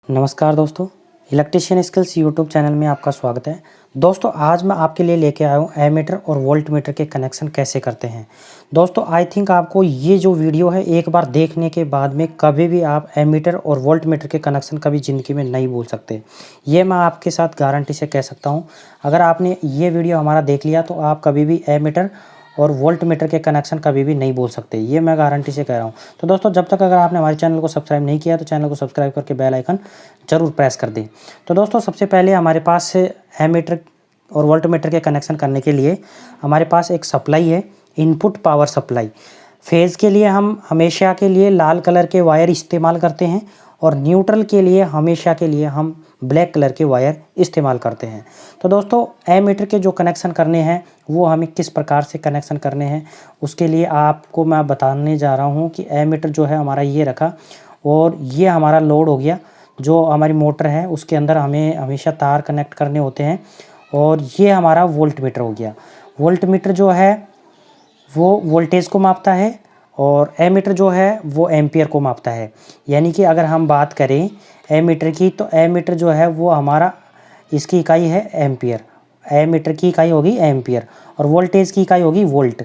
नमस्कार दोस्तों, electrician skills YouTube channel में आपका स्वागत है। दोस्तों आज मैं आपके लिए लेके आया हूँ एमीटर और वोल्ट मीटर के कनेक्शन कैसे करते हैं। दोस्तों आई थिंक आपको ये जो वीडियो है एक बार देखने के बाद में कभी भी आप एमीटर और वोल्ट मीटर के कनेक्शन कभी ज़िंदगी में नहीं भूल सकते। ये मैं आपके साथ गारंटी से कह सकता हूँ। अगर आपने ये वीडियो हमारा देख लिया तो आप कभी भी एमीटर और वोल्ट मीटर के कनेक्शन कभी भी नहीं बोल सकते, ये मैं गारंटी से कह रहा हूँ। तो दोस्तों जब तक अगर आपने हमारे चैनल को सब्सक्राइब नहीं किया तो चैनल को सब्सक्राइब करके बेल आइकन ज़रूर प्रेस कर दें। तो दोस्तों सबसे पहले हमारे पास एमीटर और वोल्ट मीटर के कनेक्शन करने के लिए हमारे पास एक सप्लाई है, इनपुट पावर सप्लाई। फेज़ के लिए हम हमेशा के लिए लाल कलर के वायर इस्तेमाल करते हैं और न्यूट्रल के लिए हमेशा के लिए हम ब्लैक कलर के वायर इस्तेमाल करते हैं। तो दोस्तों एमीटर के जो कनेक्शन करने हैं वो हमें किस प्रकार से कनेक्शन करने हैं उसके लिए आपको मैं बताने जा रहा हूँ कि एमीटर जो है हमारा ये रखा और ये हमारा लोड हो गया। जो हमारी मोटर है उसके अंदर हमें हमेशा तार कनेक्ट करने होते हैं और ये हमारा वोल्ट मीटर हो गया। वोल्ट मीटर जो है वो वोल्टेज को मापता है और एमीटर जो है वो एम्पियर को मापता है। यानी कि अगर हम बात करें एमीटर की तो एमीटर जो है वो हमारा इसकी इकाई है एम्पियर, एमीटर की इकाई होगी एम्पियर और वोल्टेज की इकाई होगी वोल्ट।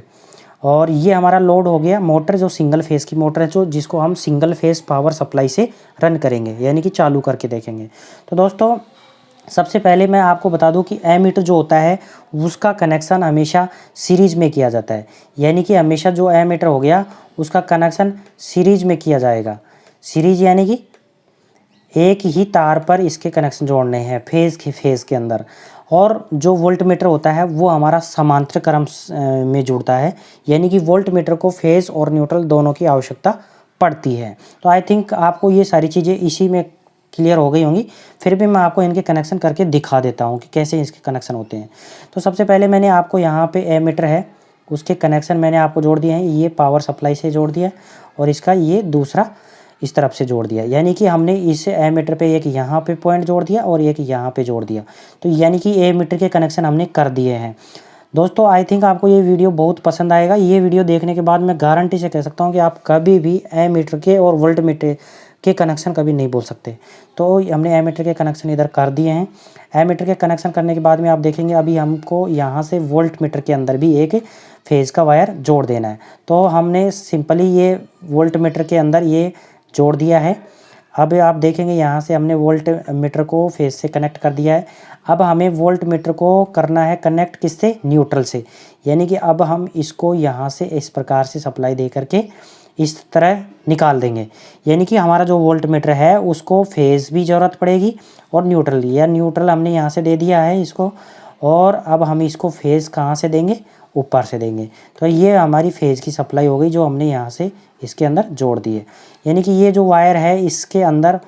और ये हमारा लोड हो गया मोटर, जो सिंगल फेज़ की मोटर है जो जिसको हम सिंगल फेज़ पावर सप्लाई से रन करेंगे यानी कि चालू करके देखेंगे। तो दोस्तों सबसे पहले मैं आपको बता दूं कि एमीटर जो होता है उसका कनेक्शन हमेशा सीरीज में किया जाता है। यानी कि हमेशा जो एमीटर हो गया उसका कनेक्शन सीरीज में किया जाएगा। सीरीज यानी कि एक ही तार पर इसके कनेक्शन जोड़ने हैं फेज़ के अंदर। और जो वोल्ट मीटर होता है वो हमारा समांतर क्रम में जुड़ता है। यानी कि वोल्ट मीटर को फेज़ और न्यूट्रल दोनों की आवश्यकता पड़ती है। तो आई थिंक आपको ये सारी चीज़ें इसी में क्लियर हो गई होंगी। फिर भी मैं आपको इनके कनेक्शन करके दिखा देता हूँ कि कैसे इसके कनेक्शन होते हैं। तो सबसे पहले मैंने आपको यहाँ पे एमीटर है उसके कनेक्शन मैंने आपको जोड़ दिए हैं। ये पावर सप्लाई से जोड़ दिया और इसका ये दूसरा इस तरफ से जोड़ दिया। यानी कि हमने इस एमीटर पे एक यहाँ पे पॉइंट जोड़ दिया और एक यहाँ पे जोड़ दिया। तो यानी कि एमीटर के कनेक्शन हमने कर दिए हैं। दोस्तों आई थिंक आपको ये वीडियो बहुत पसंद आएगा। ये वीडियो देखने के बाद मैं गारंटी से कह सकता हूँ कि आप कभी भी एमीटर के और वोल्ट मीटर के कनेक्शन कभी नहीं बोल सकते। तो हमने एमीटर के कनेक्शन इधर कर दिए हैं। एमीटर के कनेक्शन करने के बाद में आप देखेंगे अभी हमको यहाँ से वोल्ट मीटर के अंदर भी एक फेज़ का वायर जोड़ देना है। तो हमने सिंपली ये वोल्ट मीटर के अंदर ये जोड़ दिया है। अब आप देखेंगे यहाँ से हमने वोल्ट मीटर को फेज़ से कनेक्ट कर दिया है। अब हमें वोल्ट मीटर को करना है कनेक्ट किससे, न्यूट्रल से। यानी कि अब हम इसको यहाँ से इस प्रकार से सप्लाई दे करके इस तरह निकाल देंगे। यानी कि हमारा जो वोल्ट मीटर है उसको फेज़ भी ज़रूरत पड़ेगी और न्यूट्रल, या न्यूट्रल हमने यहाँ से दे दिया है इसको। और अब हम इसको फेज़ कहाँ से देंगे, ऊपर से देंगे। तो ये हमारी फेज़ की सप्लाई हो गई जो हमने यहाँ से इसके अंदर जोड़ दी है। यानी कि ये जो वायर है इसके अंदर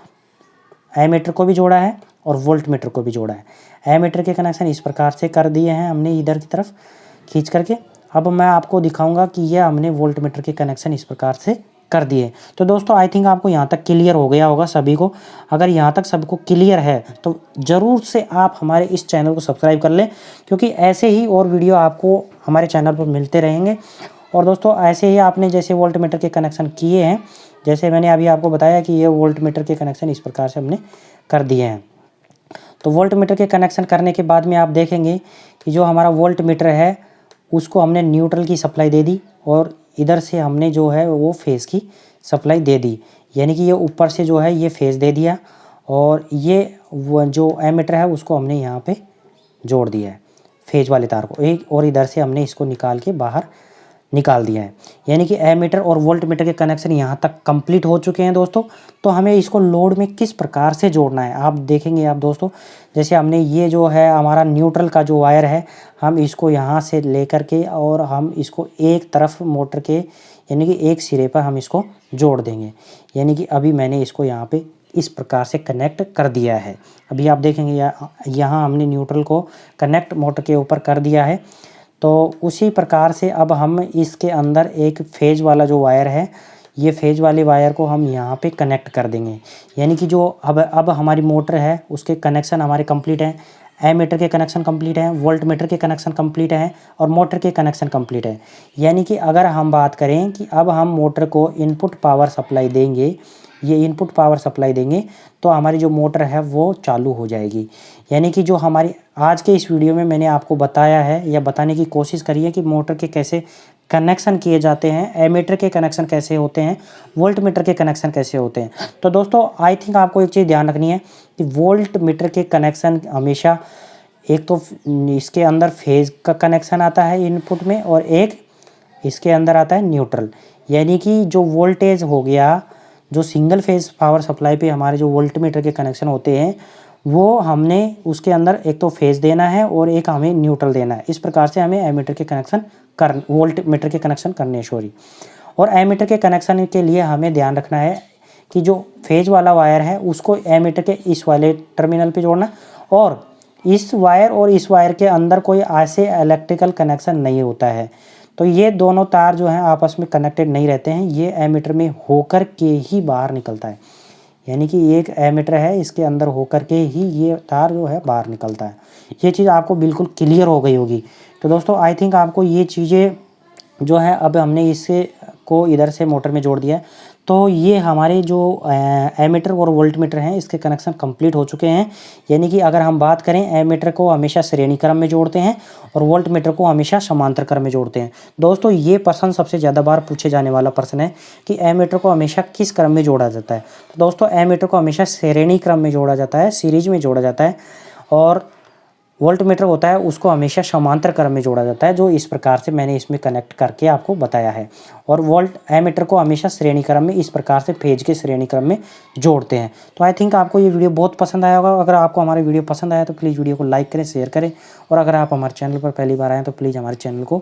एमीटर को भी जोड़ा है और वोल्ट मीटर को भी जोड़ा है। एमीटर के कनेक्शन इस प्रकार से कर दिए हैं हमने इधर की तरफ खींच करके। अब मैं आपको दिखाऊंगा कि ये हमने वोल्ट मीटर के कनेक्शन इस प्रकार से कर दिए। तो दोस्तों आई थिंक आपको यहाँ तक क्लियर हो गया होगा सभी को। अगर यहाँ तक सबको क्लियर है तो ज़रूर से आप हमारे इस चैनल को सब्सक्राइब कर लें, क्योंकि ऐसे ही और वीडियो आपको हमारे चैनल पर मिलते रहेंगे। और दोस्तों ऐसे ही आपने जैसे वोल्ट मीटर के कनेक्शन किए हैं, जैसे मैंने अभी आपको बताया कि ये वोल्ट मीटर के कनेक्शन इस प्रकार से हमने कर दिए हैं। तो वोल्ट मीटर के कनेक्शन करने के बाद में आप देखेंगे कि जो हमारा वोल्ट मीटर है उसको हमने न्यूट्रल की सप्लाई दे दी और इधर से हमने जो है वो फेज़ की सप्लाई दे दी। यानी कि ये ऊपर से जो है ये फेज़ दे दिया और ये वो जो एमीटर है उसको हमने यहाँ पे जोड़ दिया है फेज़ वाले तार को एक, और इधर से हमने इसको निकाल के बाहर निकाल दिया है। यानी कि एमीटर और वोल्ट मीटर के कनेक्शन यहाँ तक कंप्लीट हो चुके हैं दोस्तों। तो हमें इसको लोड में किस प्रकार से जोड़ना है आप देखेंगे आप दोस्तों। जैसे हमने ये जो है हमारा न्यूट्रल का जो वायर है हम इसको यहाँ से लेकर के और हम इसको एक तरफ मोटर के यानी कि एक सिरे पर हम इसको जोड़ देंगे। यानी कि अभी मैंने इसको यहाँ पे इस प्रकार से कनेक्ट कर दिया है। अभी आप देखेंगे यहाँ हमने न्यूट्रल को कनेक्ट मोटर के ऊपर कर दिया है। तो उसी प्रकार से अब हम इसके अंदर एक फेज़ वाला जो वायर है ये फेज़ वाले वायर को हम यहाँ पे कनेक्ट कर देंगे। यानी कि जो अब हमारी मोटर है उसके कनेक्शन हमारे कंप्लीट हैं। एमीटर के कनेक्शन कंप्लीट हैं, वोल्ट मीटर के कनेक्शन कंप्लीट हैं और मोटर के कनेक्शन कंप्लीट हैं। यानी कि अगर हम बात करें कि अब हम मोटर को इनपुट पावर सप्लाई देंगे ये इनपुट पावर सप्लाई देंगे तो हमारी जो मोटर है वो चालू हो जाएगी। यानी कि जो हमारी आज के इस वीडियो में मैंने आपको बताया है या बताने की कोशिश करी है कि मोटर के कैसे कनेक्शन किए जाते हैं, एमीटर के कनेक्शन कैसे होते हैं, वोल्ट मीटर के कनेक्शन कैसे होते हैं। तो दोस्तों आई थिंक आपको एक चीज़ ध्यान रखनी है कि वोल्ट मीटर के कनेक्शन हमेशा एक तो इसके अंदर फेज़ का कनेक्शन आता है इनपुट में, और एक इसके अंदर आता है न्यूट्रल। यानी कि जो वोल्टेज हो गया, जो सिंगल फेज़ पावर सप्लाई पे हमारे जो वोल्ट मीटर के कनेक्शन होते हैं वो हमने उसके अंदर एक तो फेज़ देना है और एक हमें न्यूट्रल देना है। इस प्रकार से हमें एमीटर के कनेक्शन वोल्ट मीटर के कनेक्शन करने हैं, सॉरी। और एमीटर के कनेक्शन के लिए हमें ध्यान रखना है कि जो फेज वाला वायर है उसको एमीटर के इस वाले टर्मिनल पे जोड़ना, और इस वायर और इस वायर के अंदर कोई ऐसे इलेक्ट्रिकल कनेक्शन नहीं होता है। तो ये दोनों तार जो हैं आपस में कनेक्टेड नहीं रहते हैं, ये एमीटर में होकर के ही बाहर निकलता है। यानी कि एक एमीटर है, इसके अंदर होकर के ही ये तार जो है बाहर निकलता है। ये चीज़ आपको बिल्कुल क्लियर हो गई होगी। तो दोस्तों आई थिंक आपको ये चीज़ें जो है, अब हमने इसे को इधर से मोटर में जोड़ दिया है, तो ये हमारे जो एमीटर और वोल्ट मीटर हैं इसके कनेक्शन कंप्लीट हो चुके हैं। यानी कि अगर हम बात करें, एमीटर को हमेशा श्रेणी क्रम में जोड़ते हैं और वोल्ट मीटर को हमेशा समांतर क्रम में जोड़ते हैं। दोस्तों ये प्रश्न सबसे ज़्यादा बार पूछे जाने वाला प्रश्न है कि एमीटर को हमेशा किस क्रम में जोड़ा जाता है। तो दोस्तों एमीटर को हमेशा श्रेणी क्रम में जोड़ा जाता है, सीरीज में जोड़ा जाता है, और वोल्ट मीटर होता है उसको हमेशा समांतर क्रम में जोड़ा जाता है, जो इस प्रकार से मैंने इसमें कनेक्ट करके आपको बताया है। और वोल्ट एमीटर को हमेशा श्रेणी क्रम में इस प्रकार से फेज के श्रेणी क्रम में जोड़ते हैं। तो आई थिंक आपको ये वीडियो बहुत पसंद आया होगा। अगर आपको हमारा वीडियो पसंद आया तो प्लीज़ वीडियो को लाइक करें, शेयर करें, और अगर आप हमारे चैनल पर पहली बार आएँ तो प्लीज़ हमारे चैनल को